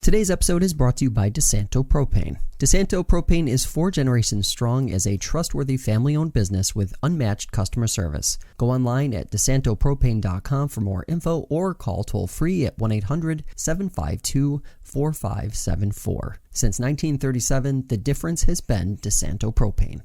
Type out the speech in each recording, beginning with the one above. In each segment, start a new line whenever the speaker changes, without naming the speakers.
Today's episode is brought to you by DeSanto Propane. DeSanto Propane is 4 generations strong as a trustworthy family-owned business with unmatched customer service. Go online at DeSantoPropane.com for more info or call toll-free at 1-800-752-4574. Since 1937, the difference has been DeSanto Propane.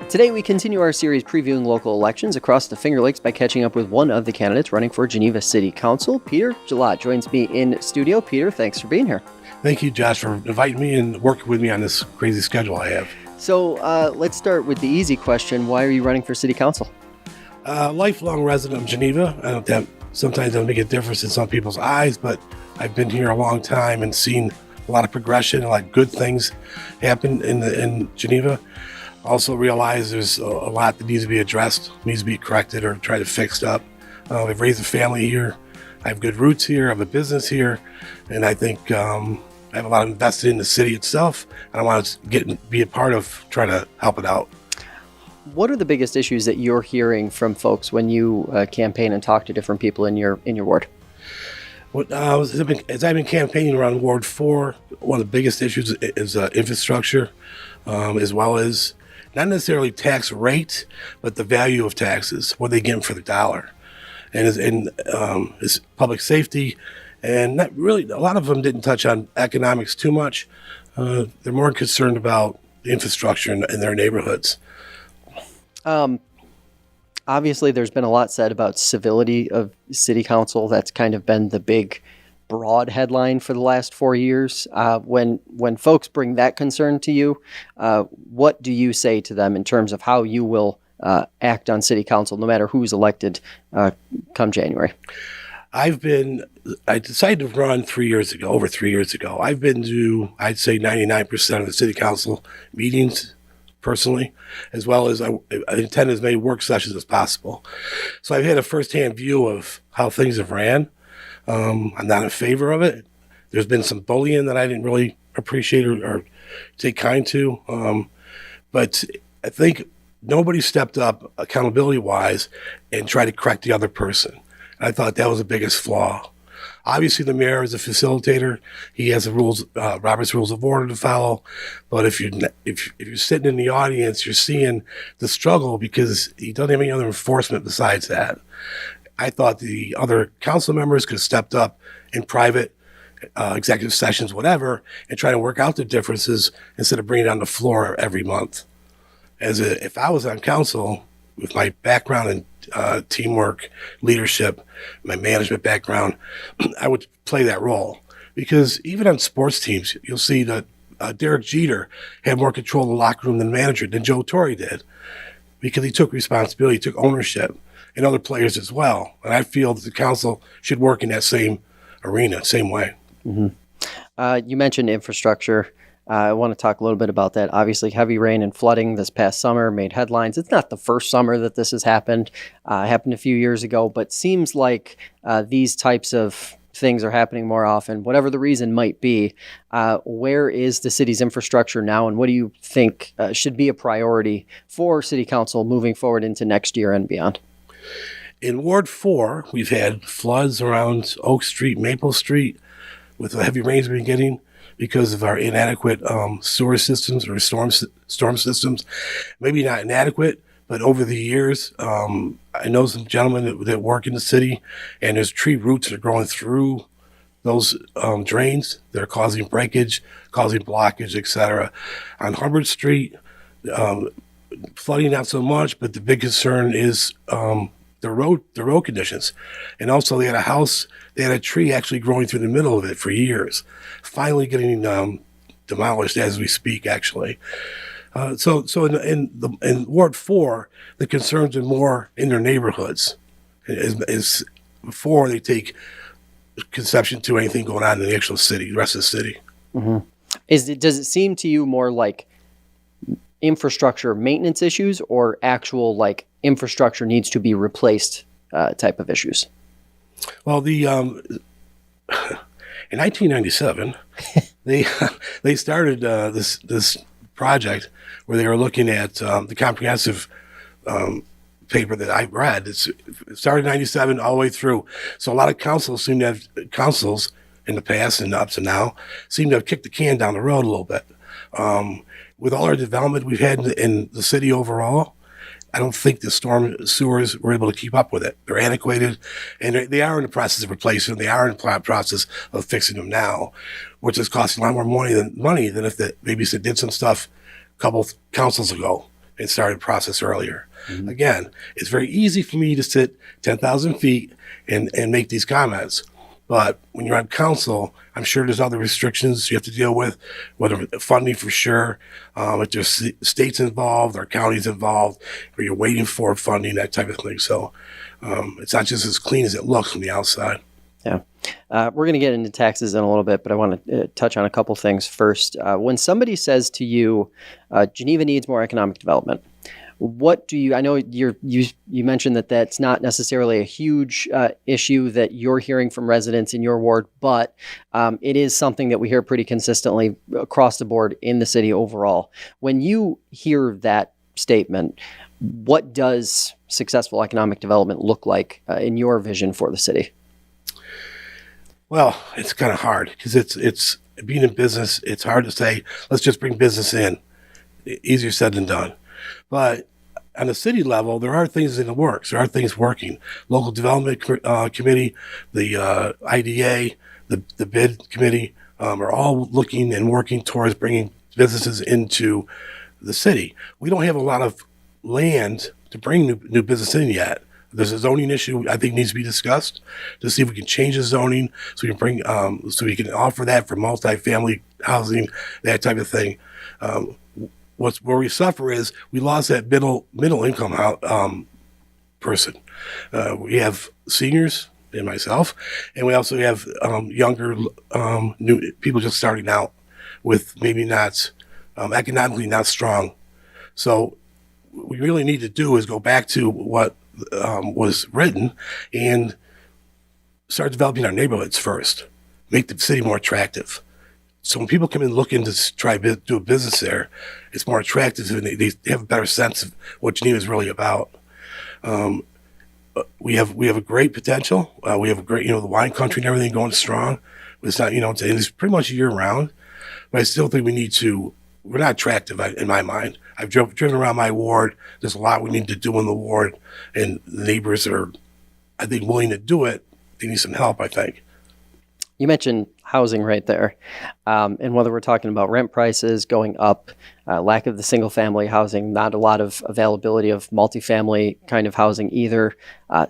Today, we continue our series previewing local elections across the Finger Lakes by catching up with one of the candidates running for Geneva City Council. Peter Gillotte joins me in studio. Peter, thanks for being here.
Thank you, Josh, for inviting me and working with me on this crazy schedule I have.
So let's start with the easy question. Why are you running for City Council?
Lifelong resident of Geneva. I don't think sometimes it'll make a difference in some people's eyes, but I've been here a long time and seen a lot of progression, a lot of good things happen in Geneva. Also realize there's a lot that needs to be addressed, needs to be corrected or try to fix up. I've raised a family here. I have good roots here. I have a business here. And I think I have a lot invested in the city itself. And I want to be a part of trying to help it out.
What are the biggest issues that you're hearing from folks when you campaign and talk to different people in your ward?
As I've been campaigning around Ward 4, one of the biggest issues is infrastructure, as well as not necessarily tax rate, but the value of taxes, what they get for the dollar. And is public safety, and not really, a lot of them didn't touch on economics too much. They're more concerned about the infrastructure in their neighborhoods.
Obviously, there's been a lot said about civility of city council. That's kind of been the big, broad headline for the last 4 years. When folks bring that concern to you, what do you say to them in terms of how you will act on city council, no matter who's elected come January?
I decided to run over 3 years ago. I've been to, I'd say 99% of the city council meetings personally, as well as I attend as many work sessions as possible. So I've had a firsthand view of how things have ran. I'm not in favor of it. There's been some bullying that I didn't really appreciate or take kind to. But I think nobody stepped up accountability-wise and tried to correct the other person. I thought that was the biggest flaw. Obviously, the mayor is a facilitator. He has the rules, Robert's Rules of Order to follow. But if you're sitting in the audience, you're seeing the struggle because he doesn't have any other enforcement besides that. I thought the other council members could have stepped up in private executive sessions, whatever, and try to work out the differences instead of bringing it on the floor every month. If I was on council with my background in teamwork, leadership, my management background, I would play that role. Because even on sports teams, you'll see that Derek Jeter had more control of the locker room than manager than Joe Torre did, because he took responsibility, he took ownership, and other players as well. And I feel that the council should work in that same arena, same way.
Mm-hmm. You mentioned infrastructure. I want to talk a little bit about that. Obviously, heavy rain and flooding this past summer made headlines. It's not the first summer that this has happened. It happened a few years ago, but seems like these types of things are happening more often, whatever the reason might be. Where is the city's infrastructure now, and what do you think should be a priority for City Council moving forward into next year and beyond?
In Ward 4, we've had floods around Oak Street, Maple Street, with the heavy rains we've been getting because of our inadequate sewer systems or storm systems. Maybe not inadequate, but over the years, I know some gentlemen that work in the city, and there's tree roots that are growing through those drains that are causing breakage, causing blockage, etc. On Hubbard Street, flooding not so much, but the big concern is the road conditions. And also they had a tree actually growing through the middle of it for years, finally getting demolished as we speak, actually. So in Ward 4, the concerns are more in their neighborhoods. Is before they take conception to anything going on in the actual city, the rest of the city.
Mm-hmm. Does it seem to you more like infrastructure maintenance issues or actual like infrastructure needs to be replaced type of issues?
Well, In 1997, they they started this project where they were looking at the comprehensive paper that I read. It started in 97 all the way through. So a lot of councils in the past and up to now seem to have kicked the can down the road a little bit. With all our development we've had in the city overall, I don't think the storm sewers were able to keep up with it. They're antiquated, and they are in the process of replacing them. They are in the process of fixing them now, which is costing a lot more money than if maybe they did some stuff a couple councils ago and started the process earlier. Mm-hmm. Again, it's very easy for me to sit 10,000 feet and make these comments. But when you're on council, I'm sure there's other restrictions you have to deal with, whether funding for sure, if there's states involved or counties involved, or you're waiting for funding, that type of thing. So it's not just as clean as it looks from the outside.
Yeah. We're going to get into taxes in a little bit, but I want to touch on a couple things first. When somebody says to you, Geneva needs more economic development, what do you, I know you mentioned that that's not necessarily a huge issue that you're hearing from residents in your ward, but it is something that we hear pretty consistently across the board in the city overall. When you hear that statement, what does successful economic development look like in your vision for the city?
Well, it's kind of hard because it's being in business. It's hard to say, let's just bring business in. Easier said than done. But on the city level, there are things in the works. There are things working. Local Development Committee, the IDA, the bid committee are all looking and working towards bringing businesses into the city. We don't have a lot of land to bring new business in yet. There's a zoning issue I think needs to be discussed to see if we can change the zoning so we can bring so we can offer that for multifamily housing, that type of thing. Where we suffer is we lost that middle income person. We have seniors and myself, and we also have younger new people just starting out with maybe not economically not strong. So what we really need to do is go back to what was written and start developing our neighborhoods first, make the city more attractive. So when people come in looking to try to do a business there, it's more attractive and they have a better sense of what Geneva is really about. We have a great potential. We have a great, the wine country and everything going strong. It's not, it's pretty much year round, but I still think we're not attractive in my mind. I've driven around my ward. There's a lot we need to do in the ward, and the neighbors are, I think, willing to do it. They need some help, I think.
You mentioned housing right there. And whether we're talking about rent prices going up, lack of the single family housing, not a lot of availability of multifamily kind of housing either.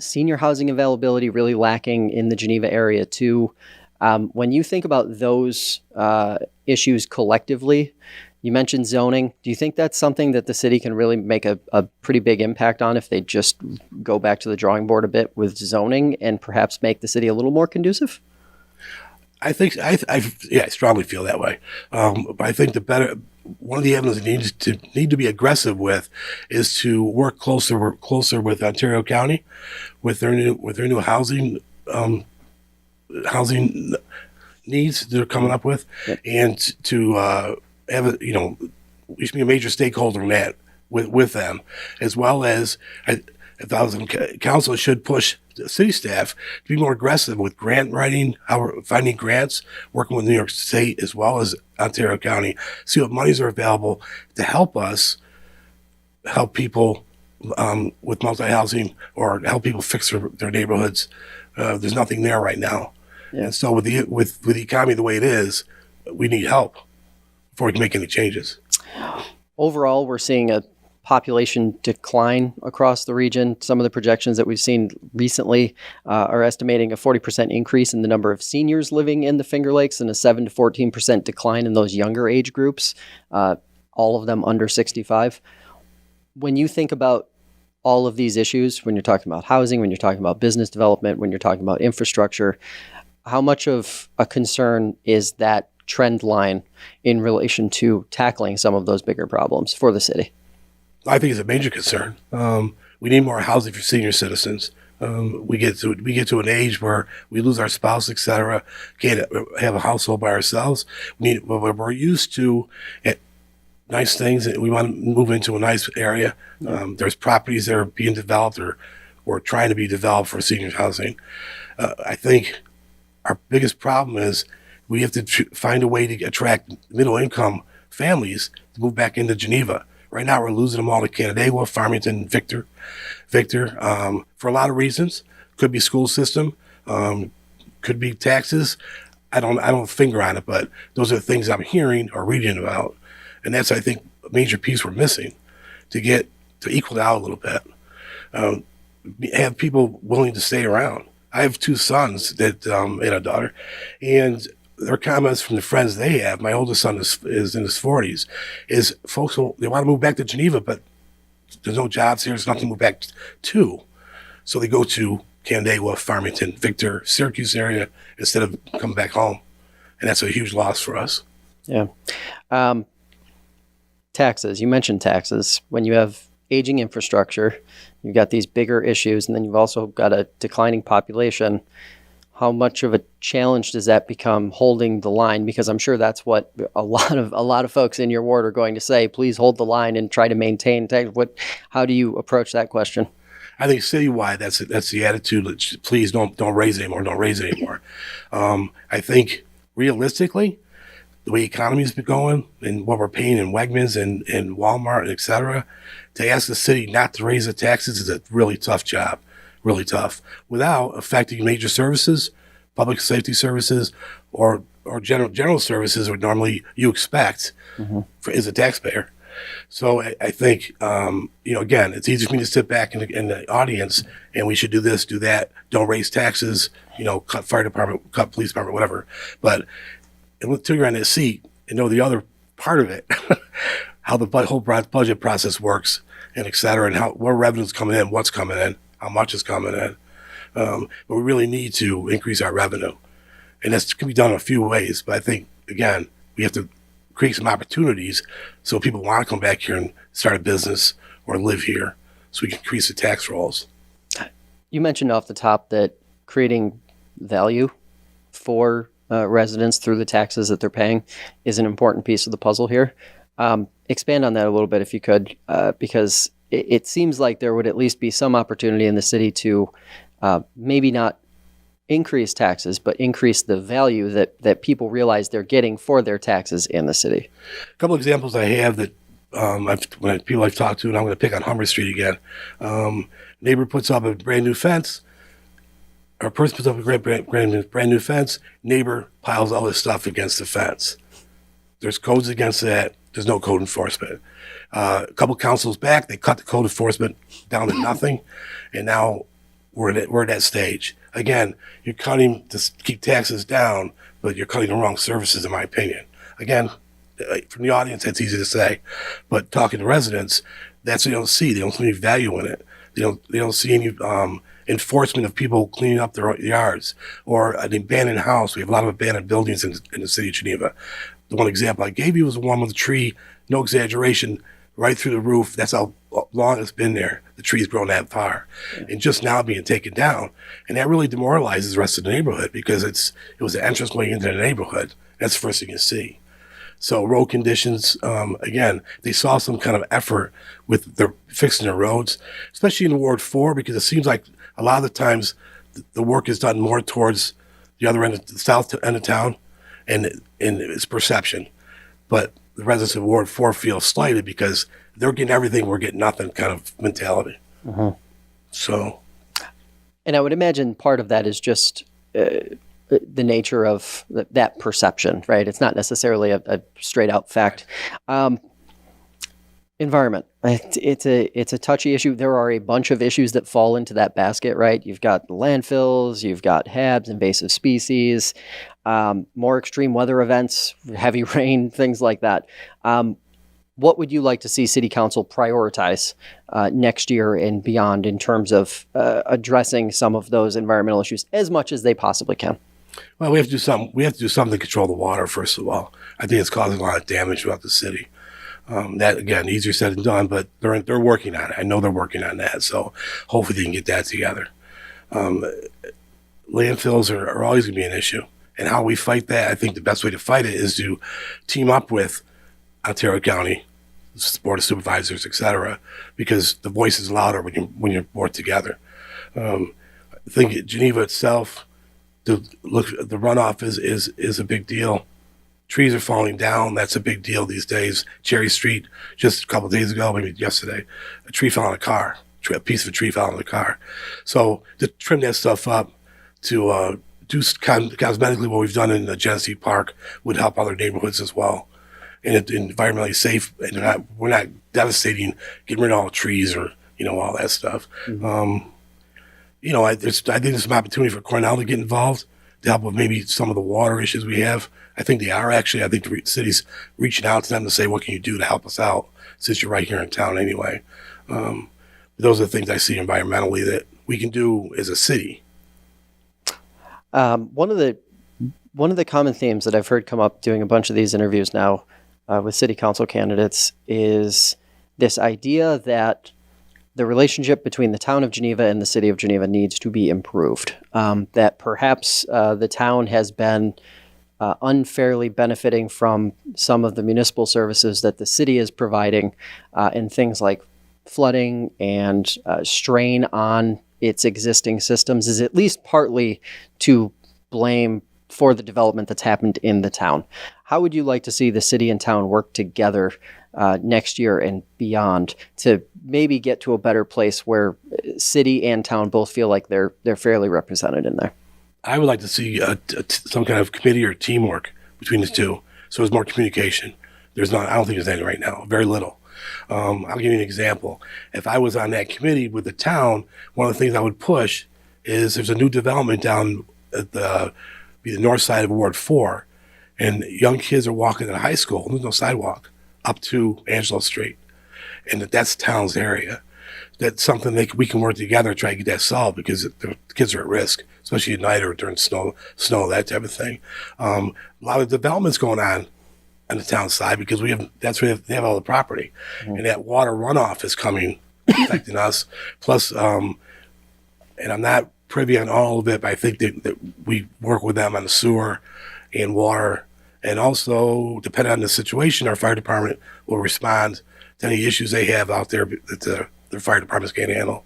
Senior housing availability really lacking in the Geneva area too. When you think about those issues collectively, you mentioned zoning. Do you think that's something that the city can really make a pretty big impact on if they just go back to the drawing board a bit with zoning and perhaps make the city a little more conducive?
I think I strongly feel that way. But I think one of the avenues that need to be aggressive with is to work closer with Ontario County, with their new housing needs they're coming up with, and to have we should be a major stakeholder in that with them, as well as council should push the city staff to be more aggressive with grant writing, how we're finding grants, working with New York State as well as Ontario County, see what monies are available to help people with multi-housing or help people fix their neighborhoods. There's nothing there right now. Yeah. And so with the economy the way it is, we need help before we can make any changes.
Overall, we're seeing a population decline across the region. Some of the projections that we've seen recently are estimating a 40% increase in the number of seniors living in the Finger Lakes and a 7 to 14% decline in those younger age groups, all of them under 65. When you think about all of these issues, when you're talking about housing, when you're talking about business development, when you're talking about infrastructure, how much of a concern is that trend line in relation to tackling some of those bigger problems for the city?
I think it's a major concern. We need more housing for senior citizens. We get to an age where we lose our spouse, etc. Can't have a household by ourselves. We're used to nice things, and we want to move into a nice area. There's properties that are being developed or trying to be developed for senior housing. I think our biggest problem is we have to find a way to attract middle income families to move back into Geneva. Right now, we're losing them all to Canandaigua, Farmington, Victor, for a lot of reasons. Could be school system, could be taxes. I don't finger on it, but those are the things I'm hearing or reading about, and that's, I think, a major piece we're missing to equal it out a little bit. Have people willing to stay around. I have two sons and a daughter, and their comments from the friends they have, my oldest son is in his 40s, is folks, they want to move back to Geneva, but there's no jobs here, there's nothing to move back to. So they go to Canandaigua, Farmington, Victor, Syracuse area instead of coming back home. And that's a huge loss for us.
Yeah. Taxes. You mentioned taxes. When you have aging infrastructure, you've got these bigger issues, and then you've also got a declining population. How much of a challenge does that become holding the line? Because I'm sure that's what a lot of folks in your ward are going to say. Please hold the line and try to maintain. How do you approach that question?
I think citywide, that's the attitude. Please don't raise anymore. Don't raise anymore. I think realistically, the way the economy's been going and what we're paying in Wegmans and Walmart, et cetera, to ask the city not to raise the taxes is a really tough job. Really tough, without affecting major services, public safety services, or general services where normally you expect as a taxpayer. So I think, again, it's easy for me to sit back in the audience and we should do this, do that, don't raise taxes, cut fire department, cut police department, whatever. But until you're on this seat and know the other part of it, how the whole budget process works, and et cetera, and where revenue's coming in, what's coming in, how much is coming in. But we really need to increase our revenue. And this can be done in a few ways. But I think, again, we have to create some opportunities so people want to come back here and start a business or live here so we can increase the tax rolls.
You mentioned off the top that creating value for residents through the taxes that they're paying is an important piece of the puzzle here. Expand on that a little bit if you could, because it seems like there would at least be some opportunity in the city to maybe not increase taxes, but increase the value that people realize they're getting for their taxes in the city.
A couple examples I have that people I've talked to, and I'm going to pick on Humber Street again. Neighbor puts up a brand new fence. Or a person puts up a brand new fence. Neighbor piles all this stuff against the fence. There's codes against that. There's no code enforcement. A couple councils back, they cut the code enforcement down to nothing, and now we're at that stage. Again, you're cutting to keep taxes down, but you're cutting the wrong services, in my opinion. Again, from the audience, that's easy to say, but talking to residents, that's what they don't see. They don't see any value in it. They don't see any enforcement of people cleaning up their yards or an abandoned house. We have a lot of abandoned buildings in the city of Geneva. The one example I gave you was the one with the tree, no exaggeration, right through the roof. That's how long it's been there. The tree's grown that far, and just now being taken down, and that really demoralizes the rest of the neighborhood because it was an entranceway into the neighborhood. That's the first thing you see. So road conditions, again, they saw some kind of effort with their fixing their roads, especially in Ward 4, because it seems like a lot of the times the work is done more towards the other end of the south end of town, and it's perception. But the residents of Ward 4 feel slighted because they're getting everything, we're getting nothing kind of mentality. So.
And I would imagine part of that is just the nature of that perception, right? It's not necessarily a straight out fact. Environment. It's a touchy issue. There are a bunch of issues that fall into that basket, right? You've got landfills, you've got HABs, invasive species, more extreme weather events, heavy rain, things like that. What would you like to see City Council prioritize next year and beyond in terms of addressing some of those environmental issues as much as they possibly can?
Well, we have to do something. We have to do something to control the water, first of all. I think it's causing a lot of damage throughout the city. That, again, easier said than done, but they're working on it. I know they're working on that, so hopefully they can get that together. Landfills are always going to be an issue. And how we fight that, I think the best way to fight it is to team up with Ontario County, Board of Supervisors, et cetera, because the voice is louder when you're more together. I think Geneva itself, the runoff is a big deal. Trees are falling down. That's a big deal these days. Cherry Street, just a couple of days ago, maybe yesterday, a tree fell on a car. A piece of a tree fell on the car. So to trim that stuff up, to do cosmetically what we've done in the Geneva City Park would help other neighborhoods as well. And it's environmentally safe, and we're not devastating, getting rid of all the trees or, all that stuff. Mm-hmm. I think there's some opportunity for Cornell to get involved to help with maybe some of the water issues we have. I think they are actually. I think the city's reaching out to them to say, what can you do to help us out since you're right here in town anyway. Those are the things I see environmentally that we can do as a city.
One of the common themes that I've heard come up doing a bunch of these interviews now with city council candidates is this idea that the relationship between the town of Geneva and the city of Geneva needs to be improved. That perhaps the town has been unfairly benefiting from some of the municipal services that the city is providing in things like flooding and strain on its existing systems is at least partly to blame for the development that's happened in the town. How would you like to see the city and town work together next year and beyond to maybe get to a better place where city and town both feel like they're fairly represented in there?
I would like to see some kind of committee or teamwork between the two, so there's more communication. I don't think there's any right now, very little. I'll give you an example. If I was on that committee with the town, one of the things I would push is there's a new development down at the north side of Ward 4, and young kids are walking to high school, and there's no sidewalk up to Angelo Street, and that's town's area. That's something we can work together to try to get that solved because the kids are at risk, especially at night or during snow, that type of thing. A lot of development's going on the town side because they have all the property, mm-hmm. and that water runoff is coming, affecting us. Plus, and I'm not privy on all of it, but I think that we work with them on the sewer and water, and also depending on the situation, our fire department will respond to any issues they have out there that their fire departments can't handle.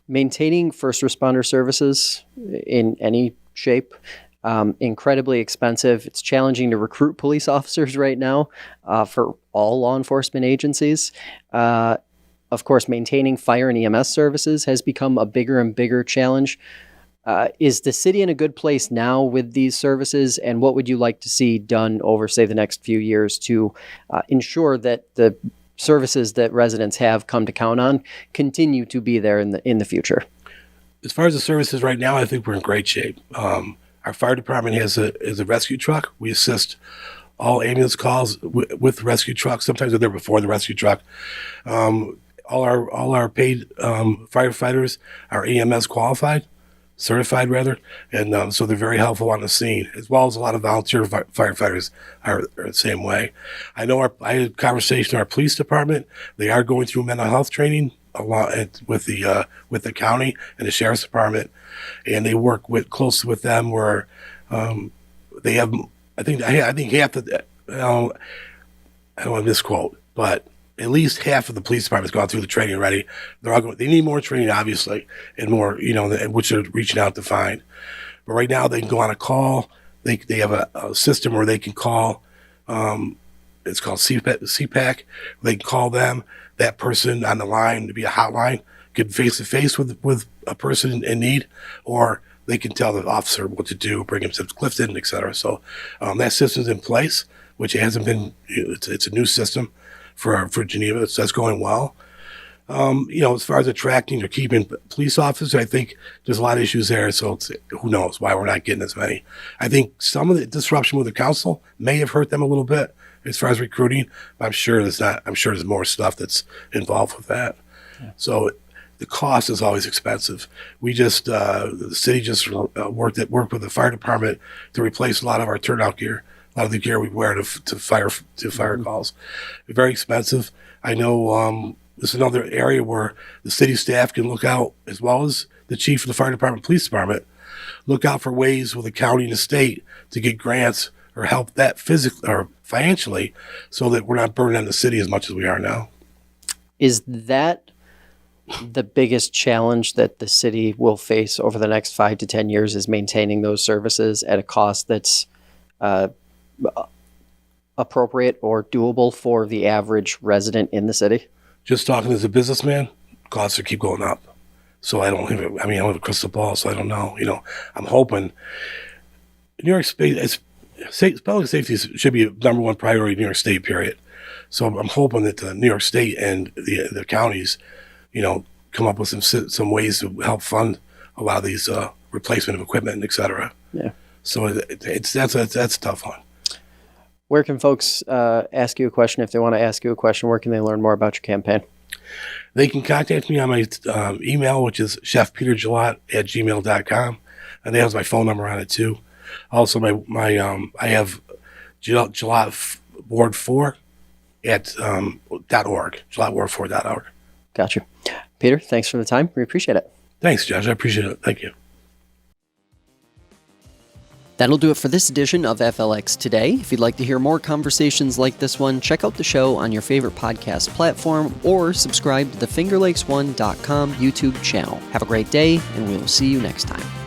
Maintaining first responder services in any shape, incredibly expensive. It's challenging to recruit police officers right now for all law enforcement agencies. Of course, maintaining fire and EMS services has become a bigger and bigger challenge. Is the city in a good place now with these services? And what would you like to see done over, say, the next few years to ensure that the services that residents have come to count on continue to be there in the future?
As far as the services right now, I think we're in great shape. Our fire department has a rescue truck. We assist all ambulance calls with the rescue truck. Sometimes they're there before the rescue truck. All our paid firefighters are EMS qualified, certified rather, and so they're very helpful on the scene, as well as a lot of volunteer firefighters are the same way. I know I had a conversation with our police department. They are going through mental health training a lot with the county and the sheriff's department, and they work closely with them where they have. I think half the I don't want to misquote, but at least half of the police department's gone through the training already. They need more training, obviously, and more, which they're reaching out to find. But right now, they can go on a call. They have a system where they can call. It's called CPAC. They can call them, that person on the line, to be a hotline, get face to face with a person in need, or they can tell the officer what to do, bring him to Clifton, et cetera. So that system's in place, which hasn't been. It's a new system for Geneva. So that's going well. As far as attracting or keeping police officers, I think there's a lot of issues there. So who knows why we're not getting as many. I think some of the disruption with the council may have hurt them a little bit as far as recruiting. But I'm sure there's more stuff that's involved with that. Yeah. So the cost is always expensive. We just the city just worked with the fire department to replace a lot of our turnout gear. A lot of the gear we wear to fire mm-hmm. calls. Very expensive. I know this is another area where the city staff can look out, as well as the chief of the fire department, police department, look out for ways with the county and the state to get grants or help that physically or financially so that we're not burning on the city as much as we are now.
Is that the biggest challenge that the city will face over the next 5 to 10 years, is maintaining those services at a cost that's appropriate or doable for the average resident in the city?
Just talking as a businessman, costs keep going up. So I don't have a crystal ball, so I don't know. I'm hoping New York State, public safety should be a number one priority in New York State, period. So I'm hoping that the New York State and the counties, come up with some ways to help fund a lot of these replacement of equipment, et cetera.
Yeah.
So that's a tough one.
Where can folks ask you a question if they want to ask you a question? Where can they learn more about your campaign?
They can contact me on my email, which is chefpetergillotte@gmail.com, and they have my phone number on it too. Also, I have Gillotte Ward 4 at .org, GilotteWard4.org.
Gotcha. Peter, thanks for the time. We appreciate it.
Thanks, Josh. I appreciate it. Thank you.
That'll do it for this edition of FLX Today. If you'd like to hear more conversations like this one, check out the show on your favorite podcast platform or subscribe to the FingerLakes1.com YouTube channel. Have a great day, and we will see you next time.